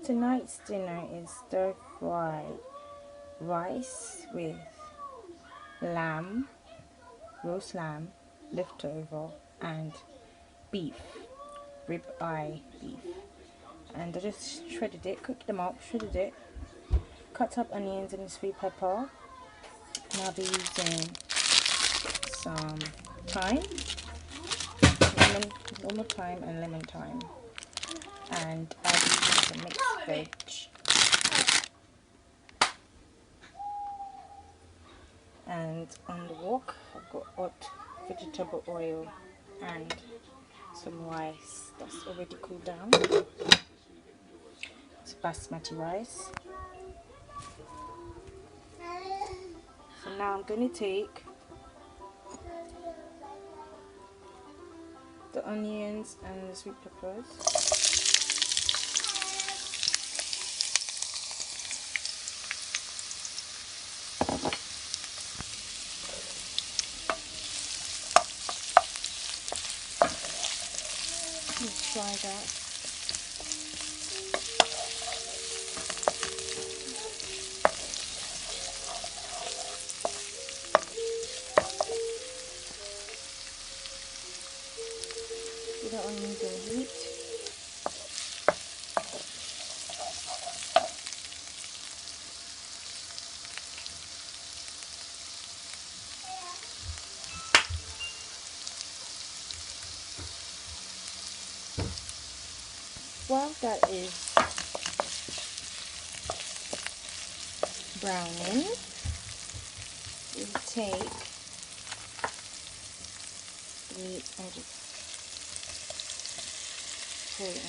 Tonight's dinner is stir fry rice with lamb, roast lamb, leftover, and beef, rib eye beef. And I just shredded it, cooked them up, shredded it, cut up onions and sweet pepper. And I'll be using some thyme, lemon, normal thyme and lemon thyme. And I'll be using some mixed veg. And on the wok, I've got hot vegetable oil and some rice that's already cooled down. It's basmati rice. So now I'm going to take the onions and the sweet peppers. Let's try that. Put the onions in heat. While that is browning, we take the meat and just pour it in.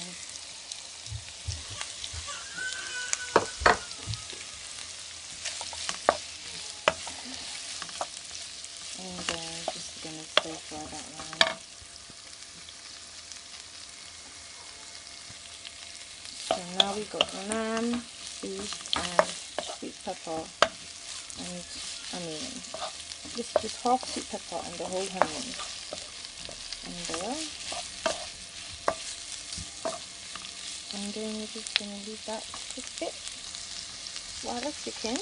And just gonna stir fry that line. So now we got lamb, beef, and sweet pepper and onion. This is just half sweet pepper and the whole onion in there. And then we're just gonna leave that cook a bit. While that's cooking,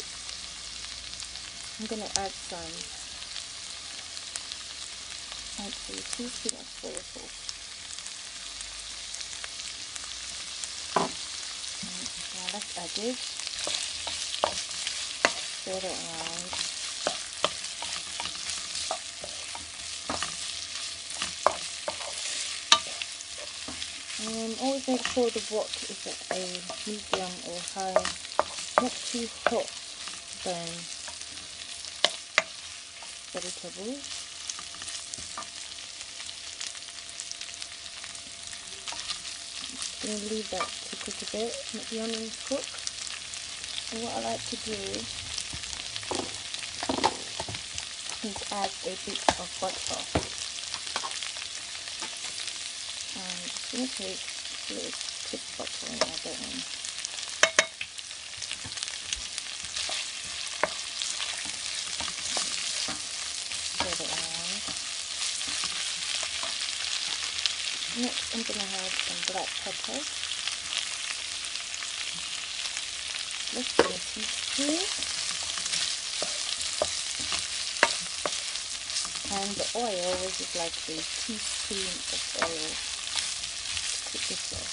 I'm gonna add a teaspoon of soy sauce. Now that's added, stir it around. And always make sure the wok is at a medium or high, not too hot to burn vegetables. I'm going to leave that to cook a bit, let the onions cook. And what I like to do is add a bit of butter. I'm just going to take a little tip of butter and add that in. Spread it around. Next I'm going to add some black pepper. Less than a teaspoon. And the oil was just like a teaspoon of oil to cook this off.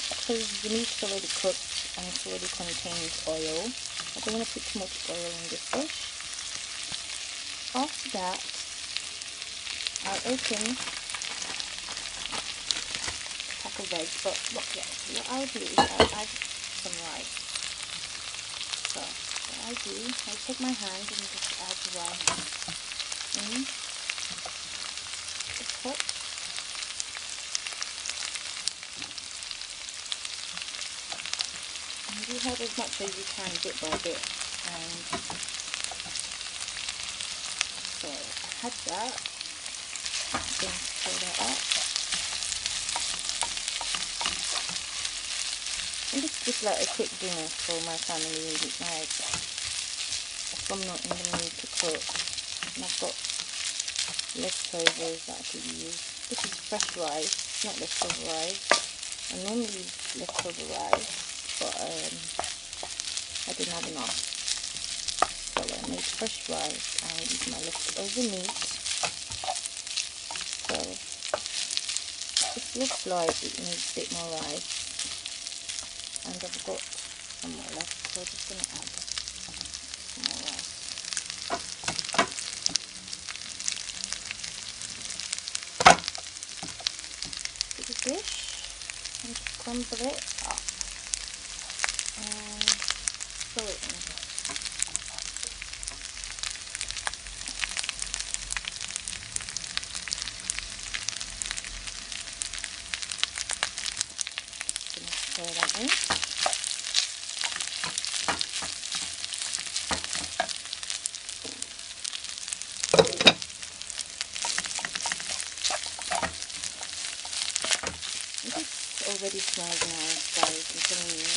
Because the meat's already cooked and it already contains oil, I don't want to put too much oil in this dish. After that, I'll open a pack of veg, but what I'll do is I'll add some rice. So what I do, I take my hand and just add the rice in the pot. And you have as much as you can bit by bit. And so I had that. Then stir that up. And it's just like a quick dinner for my family. Like if I'm not in the mood to cook and I've got leftovers that I could use. This is fresh rice, not leftover rice. I normally use leftover rice, but I didn't have enough, so I made fresh rice and used my leftover meat. So this looks like it needs a bit more rice, and I've got some more left, so I'm just going to add some more rice to the dish and crumble it up and throw it in. Throw that in. This already smells nice, guys, I'm telling you.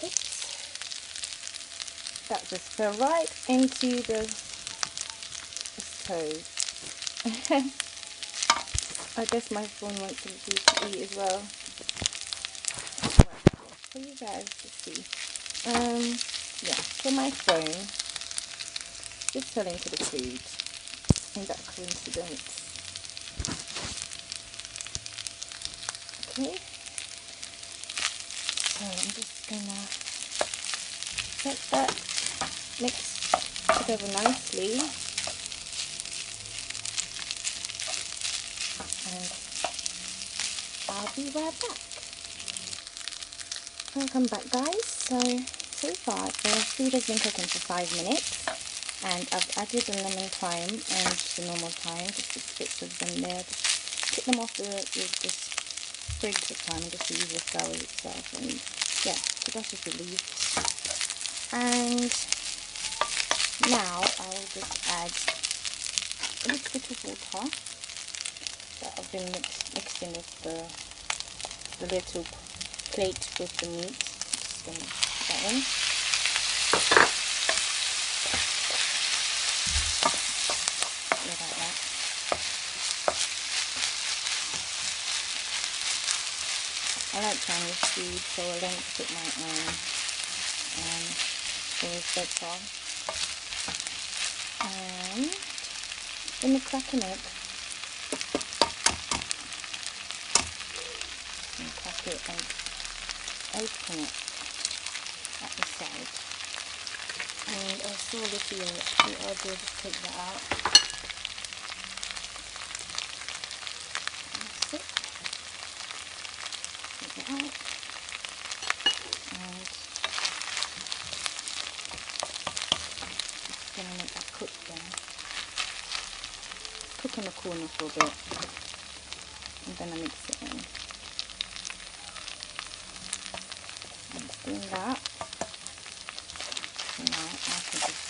Oops. That just fell right into the stove. I guess my phone wants to eat as well. For you guys to see. Yeah, so my phone just fell into the food. Isn't that coincidence? Okay. So I'm just gonna let that mix together nicely, and I'll be right back. Welcome back, guys. So far the food has been cooking for 5 minutes, and I've added the lemon thyme and just the normal thyme, just the bits of them there. Just take them off the sprigs of thyme and just use the flour itself, and yeah, so that's just the leaf. And now I'll just add a little bit of water that I've been mixing with the little plate with the meat. Just gonna put that in. Like that. I like Chinese food, so I learned to put my own, and it was better. And let me crack an egg. And crack it and open it at the side. And I saw a little yolk, so I'll just take that out. That's it. Take it out. And just gonna let that cook there. Cook in the corner for a bit, and then I mix it in. And it's doing that. So now I can just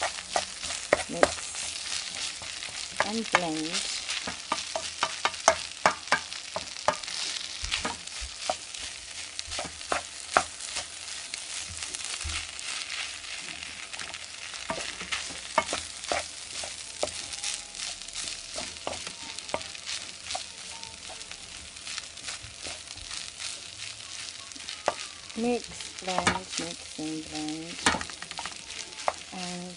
mix and blend. Mix, blend, mix and blend, and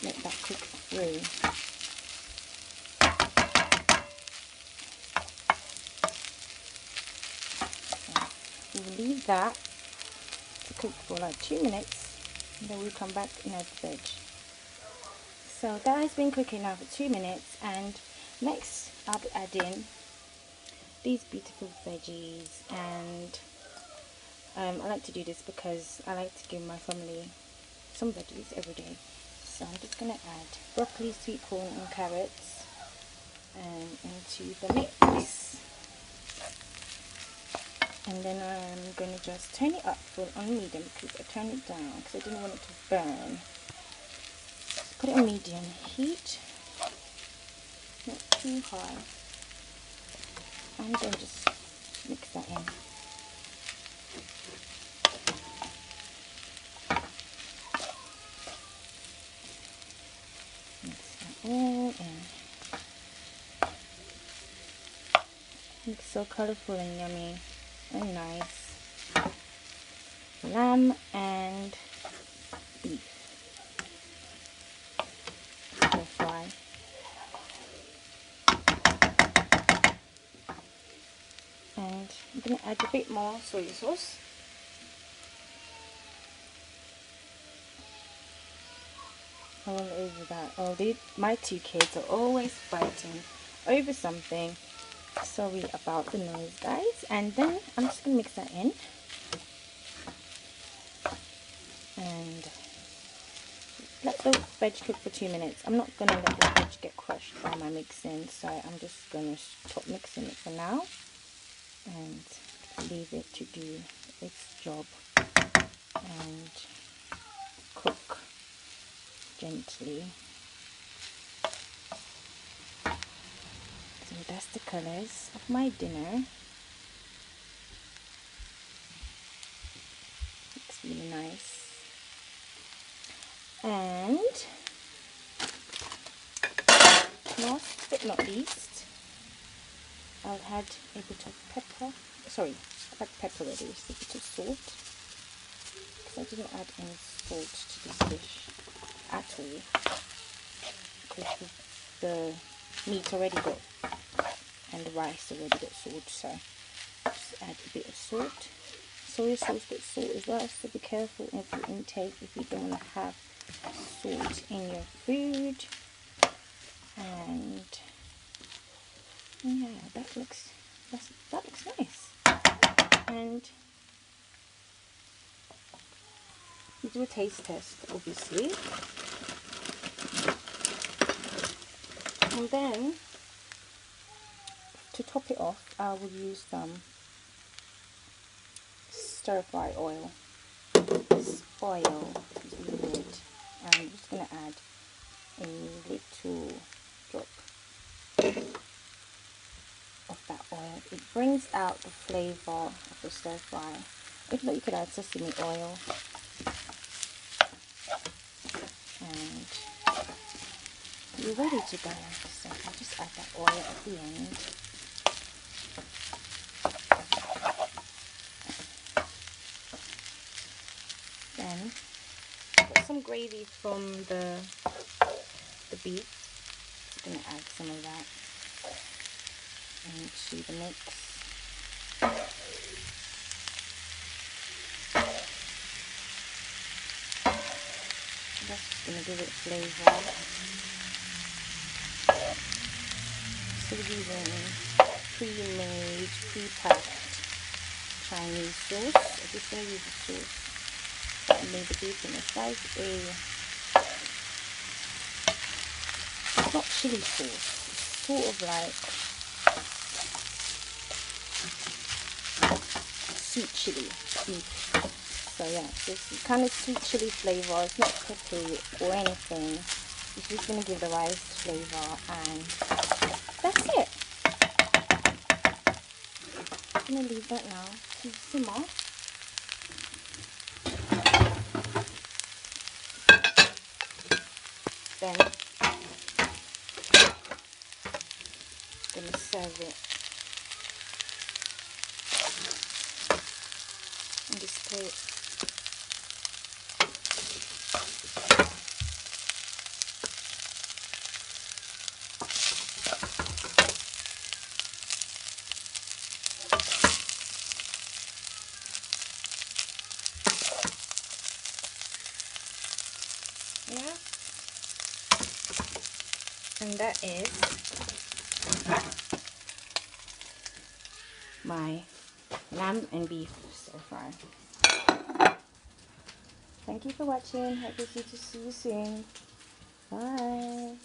let that cook through. We'll leave that to cook for like 2 minutes, and then we'll come back and add the veg. So that has been cooking now for 2 minutes, and next I'll be adding these beautiful veggies. And I like to do this because I like to give my family some veggies every day. So I'm just going to add broccoli, sweet corn and carrots into the mix. And then I'm going to just turn it up on medium, because I turned it down because I didn't want it to burn. Put it on medium heat, not too high, and then just mix that in. Mix that all in. Mix so colorful and yummy and nice. Lamb and beef stir fry. And I'm going to add a bit more soy sauce. All over that. Oh, my two kids are always fighting over something. Sorry about the noise, guys. And then I'm just going to mix that in. And let the veg cook for 2 minutes. I'm not going to let the veg get crushed by my mixing, so I'm just going to stop mixing it for now and leave it to do its job and cook gently. So that's the colors of my dinner. Looks really nice. And last but not least, I'll add a bit of pepper. Sorry, I've had pepper already, just a bit of salt. Because I didn't add any salt to this dish at all. Because the meat already got, and the rice already got salt, so just add a bit of salt. Soy sauce got salt as well, so be careful of your intake if you don't want to have salt in your food. And yeah, that looks nice. And we do a taste test, obviously. And then to top it off, I will use some stir fry oil. This oil is really good. And I'm just going to add a little drop of that oil. It brings out the flavour of the stir fry. If not, you could add sesame oil. And you're ready to go. So I'll just add that oil at the end. Then got some gravy from the beef. I'm going to add some of that into the mix. That's just going to give it flavour. So we're using pre-made, pre-packed Chinese sauce. I'm just going to use the sauce that I made the beef in. It's like it's not chili sauce, it's sort of like sweet chili beef. So yeah, this kind of sweet chili flavour. It's not peppery or anything. It's just going to give the rice flavour, and that's it. I'm going to leave that now to simmer. Then I'm going to serve it on this plate. Yeah, and that is my lamb and beef stir fry. Thank you for watching. Hope to see you soon. Bye.